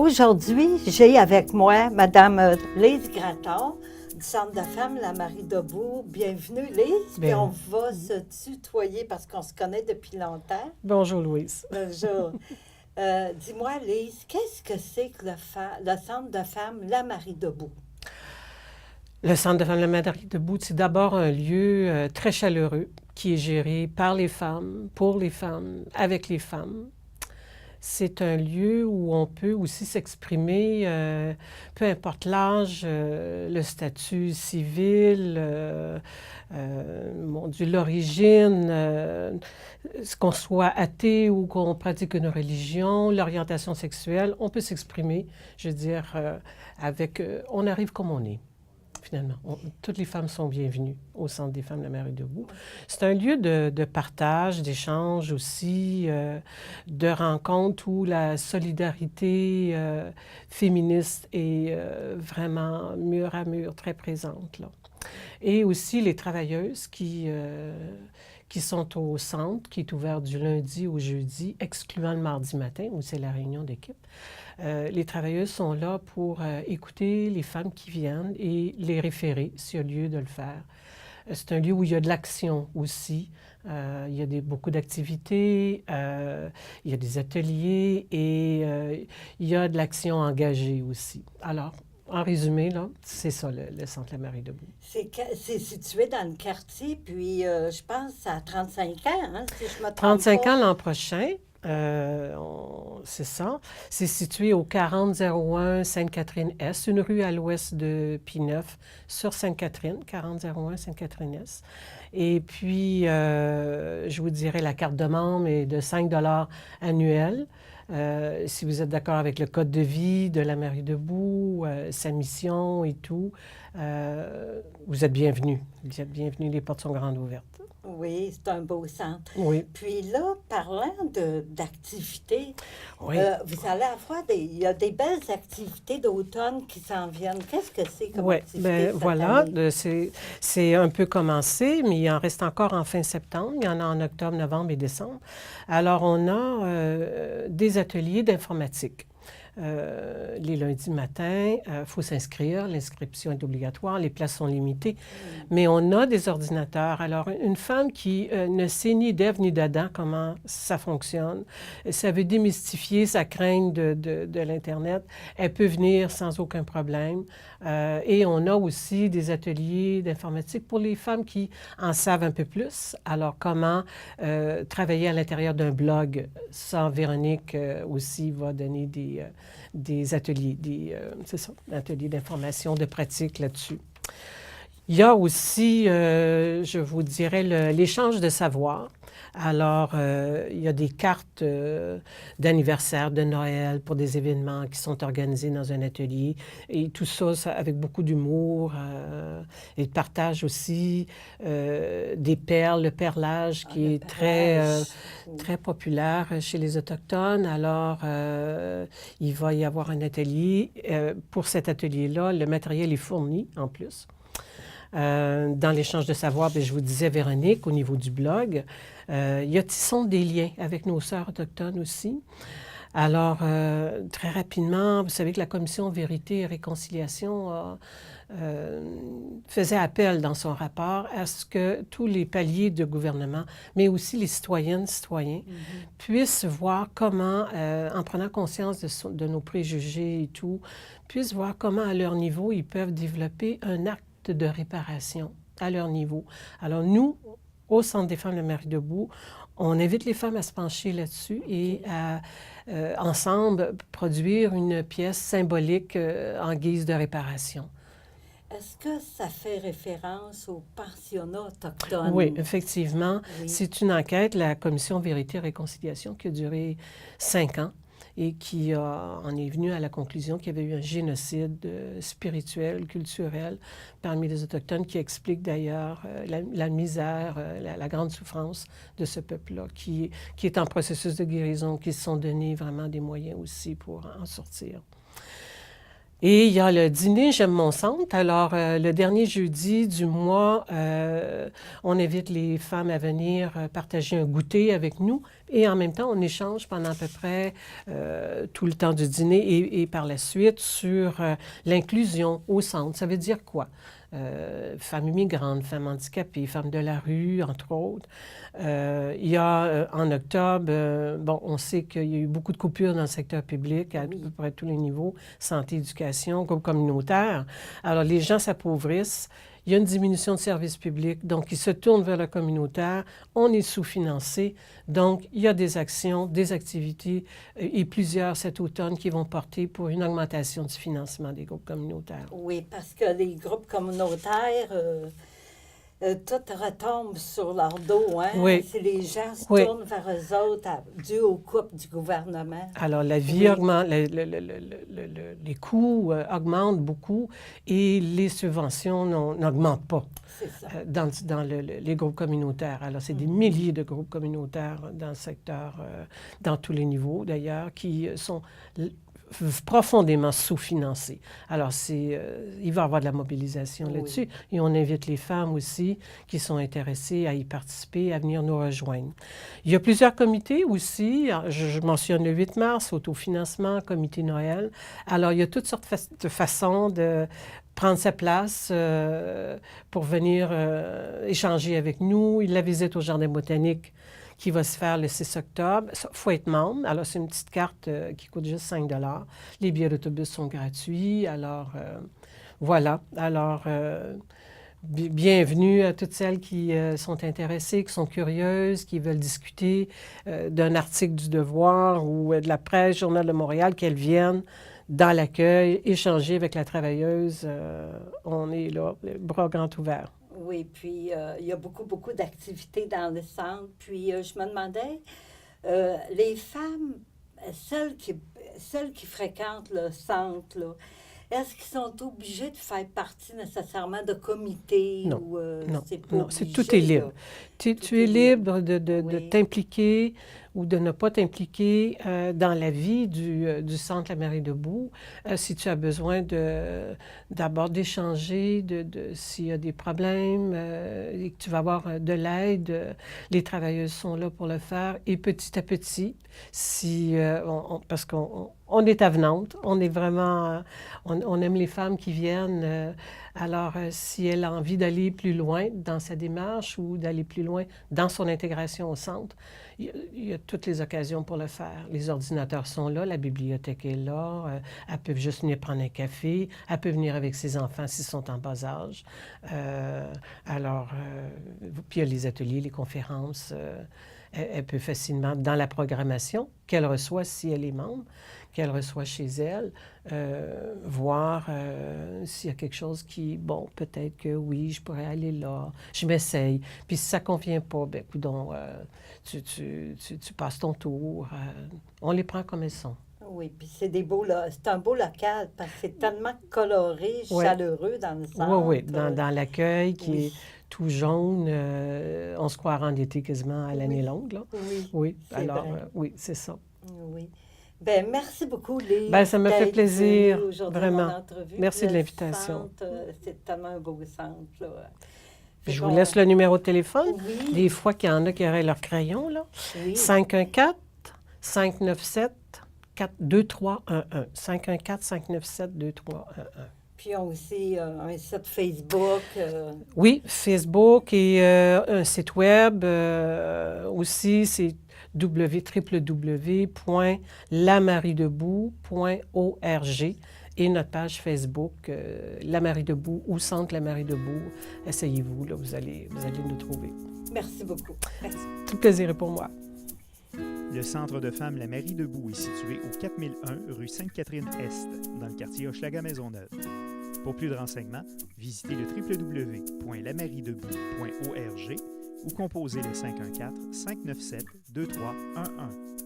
Aujourd'hui, j'ai avec moi Mme Lise Gratton du Centre de femmes La Marie Debout. Bienvenue, Lise. Puis on va se tutoyer parce qu'on se connaît depuis longtemps. Bonjour, Louise. Bonjour. Dis-moi, Lise, qu'est-ce que c'est que le Centre de femmes La Marie Debout? Le Centre de femmes La Marie Debout, c'est d'abord un lieu très chaleureux qui est géré par les femmes, pour les femmes, avec les femmes. C'est un lieu où on peut aussi s'exprimer, peu importe l'âge, le statut civil, l'origine, qu'on soit athée ou qu'on pratique une religion, l'orientation sexuelle, on peut s'exprimer, je veux dire, on arrive comme on est. Finalement, toutes les femmes sont bienvenues au Centre des femmes La Marie Debout. C'est un lieu de partage, d'échange aussi, de rencontre où la solidarité féministe est vraiment mur à mur, très présente, là. Et aussi les travailleuses qui sont au centre, qui est ouvert du lundi au jeudi, excluant le mardi matin, où c'est la réunion d'équipe. Les travailleuses sont là pour écouter les femmes qui viennent et les référer s'il y a lieu de le faire. C'est un lieu où il y a de l'action aussi. Il y a beaucoup d'activités, il y a des ateliers et il y a de l'action engagée aussi. Alors, en résumé, là, c'est ça le Centre La Marie Debout. C'est situé dans le quartier, puis je pense à 35 ans, hein, si je me trompe 35 pas. ans l'an prochain. C'est ça. C'est situé au 4001 Sainte-Catherine-Est, une rue à l'ouest de P9 sur Sainte-Catherine, 4001 Sainte-Catherine-Est. Et puis, je vous dirais, la carte de membre est de 5 $ annuels. Si vous êtes d'accord avec le code de vie de La Marie Debout, sa mission et tout, vous êtes bienvenus. Vous êtes bienvenus, les portes sont grandes ouvertes. Oui, c'est un beau centre. Oui. Puis là, parlant d'activités, Oui. vous allez avoir il y a des belles activités d'automne qui s'en viennent. Qu'est-ce que c'est comme Oui, activité bien cette voilà, année? c'est un peu commencé, mais il en reste encore en fin septembre. Il y en a en octobre, novembre et décembre. Alors, on a des ateliers d'informatique. Les lundis matin, il faut s'inscrire, l'inscription est obligatoire, les places sont limitées, mais on a des ordinateurs. Alors, une femme qui ne sait ni d'Ève ni d'Adam comment ça fonctionne, ça veut démystifier sa crainte de l'Internet, elle peut venir sans aucun problème. Et on a aussi des ateliers d'informatique pour les femmes qui en savent un peu plus. Alors, comment travailler à l'intérieur d'un blog. Ça, Véronique aussi va donner des ateliers, c'est ça, ateliers d'information, de pratique là-dessus. Il y a aussi, je vous dirais, l'échange de savoir. Alors, il y a des cartes d'anniversaire, de Noël pour des événements qui sont organisés dans un atelier. Et tout ça avec beaucoup d'humour et de partage aussi. Des perles, le perlage qui est très populaire chez les Autochtones. Alors, il va y avoir un atelier. Pour cet atelier-là, le matériel est fourni en plus. Dans l'échange de savoir, bien, je vous disais, Véronique, au niveau du blog, tissons des liens avec nos sœurs autochtones aussi. Alors, très rapidement, vous savez que la Commission Vérité et Réconciliation faisait appel dans son rapport à ce que tous les paliers de gouvernement, mais aussi les citoyennes, citoyens, puissent voir comment, en prenant conscience de nos préjugés et tout, puissent voir comment, à leur niveau, ils peuvent développer un acte de réparation à leur niveau. Alors, nous, au Centre des femmes La Marie Debout, on invite les femmes à se pencher là-dessus et à, ensemble, produire une pièce symbolique en guise de réparation. Est-ce que ça fait référence aux pensionnats autochtones? Oui, effectivement. Oui. C'est une enquête, la Commission Vérité et Réconciliation, qui a duré 5 ans et qui en est venue à la conclusion qu'il y avait eu un génocide spirituel, culturel parmi les Autochtones, qui explique d'ailleurs la misère, la grande souffrance de ce peuple-là, qui est en processus de guérison, qui se sont donnés vraiment des moyens aussi pour en sortir. Et il y a le dîner J'aime mon centre. Alors, le dernier jeudi du mois, on invite les femmes à venir partager un goûter avec nous et en même temps, on échange pendant à peu près tout le temps du dîner et par la suite sur l'inclusion au centre. Ça veut dire quoi? Femmes immigrantes, femmes handicapées, femmes de la rue, entre autres. Il y a en octobre, bon, on sait qu'il y a eu beaucoup de coupures dans le secteur public à peu près tous les niveaux, santé, éducation, groupe communautaire. Alors, les gens s'appauvrissent. Il y a une diminution de services publics, donc ils se tournent vers le communautaire. On est sous-financé, donc il y a des actions, des activités et plusieurs cet automne qui vont porter pour une augmentation du financement des groupes communautaires. Oui, parce que les groupes communautaires, tout retombe sur leur dos. Hein? Oui. Si les gens se Oui. tournent vers eux autres, dû aux coupes du gouvernement. Alors, la vie augmente, les coûts augmentent beaucoup et les subventions n'augmentent pas C'est ça. dans les groupes communautaires. Alors, c'est des milliers de groupes communautaires dans le secteur, dans tous les niveaux d'ailleurs, qui sont profondément sous-financés. Alors, il va y avoir de la mobilisation là-dessus. Et on invite les femmes aussi qui sont intéressées à y participer, à venir nous rejoindre. Il y a plusieurs comités aussi. Je mentionne le 8 mars, autofinancement, comité Noël. Alors, il y a toutes sortes de façons de prendre sa place pour venir échanger avec nous. La visite au Jardin botanique qui va se faire le 6 octobre. Il faut être membre. Alors, c'est une petite carte qui coûte juste 5 $. Les billets d'autobus sont gratuits. Alors, voilà. Alors, bienvenue à toutes celles qui sont intéressées, qui sont curieuses, qui veulent discuter d'un article du Devoir ou de la presse, Journal de Montréal, qu'elles viennent dans l'accueil, échanger avec la travailleuse. On est là, les bras grands ouverts. Oui, puis il y a beaucoup d'activités dans le centre. Puis je me demandais, les femmes, celles qui fréquentent le centre, là, est-ce qu'ils sont obligés de faire partie nécessairement de comités? Non, ou, non, c'est pas non, obligé, tout est libre. là. Tu est es libre de Oui. t'impliquer ou de ne pas t'impliquer dans la vie du Centre La Mairie-Debout. Si tu as besoin d'abord d'échanger, s'il y a des problèmes et que tu vas avoir de l'aide, les travailleuses sont là pour le faire. Et petit à petit, parce qu'on est avenante, on est vraiment, on aime les femmes qui viennent. Alors, si elle a envie d'aller plus loin dans sa démarche ou d'aller plus loin dans son intégration au centre, il y a toutes les occasions pour le faire. Les ordinateurs sont là, la bibliothèque est là, elles peuvent juste venir prendre un café, elles peuvent venir avec ses enfants s'ils sont en bas âge. Puis il y a les ateliers, les conférences. Elle peut facilement, dans la programmation qu'elle reçoit si elle est membre, qu'elle reçoit chez elle, voir s'il y a quelque chose qui, bon, peut-être que oui, je pourrais aller là, je m'essaye. Puis si ça ne convient pas, bien, coudonc, tu passes ton tour. On les prend comme elles sont. Oui, puis c'est un beau local parce que c'est tellement coloré, chaleureux dans le centre. Oui, dans l'accueil qui est tout jaune. On se croirait en été quasiment à l'année longue, là. Oui, alors, oui, c'est ça. Oui. Bien, merci beaucoup, Lise. Bien, ça me fait plaisir, vraiment. Merci de l'invitation. C'est tellement un beau centre, là. Je vous laisse le numéro de téléphone. Oui. Des fois qu'il y en a qui auraient leur crayon, là. Oui. 514-597-2311. 514-597-2311. Puis ils ont aussi un site Facebook. Oui, Facebook et un site web aussi, c'est www.lamariedebout.org et notre page Facebook, La Marie-Debout ou Centre La Marie-Debout. Essayez-vous, là, vous allez nous trouver. Merci beaucoup. Merci. Tout plaisir est pour moi. Le Centre de femmes La Marie-Debout est situé au 4001 rue Sainte-Catherine-Est, dans le quartier Hochelaga-Maisonneuve. Pour plus de renseignements, visitez le www.lamariedebout.org ou composez le 514-597-2311.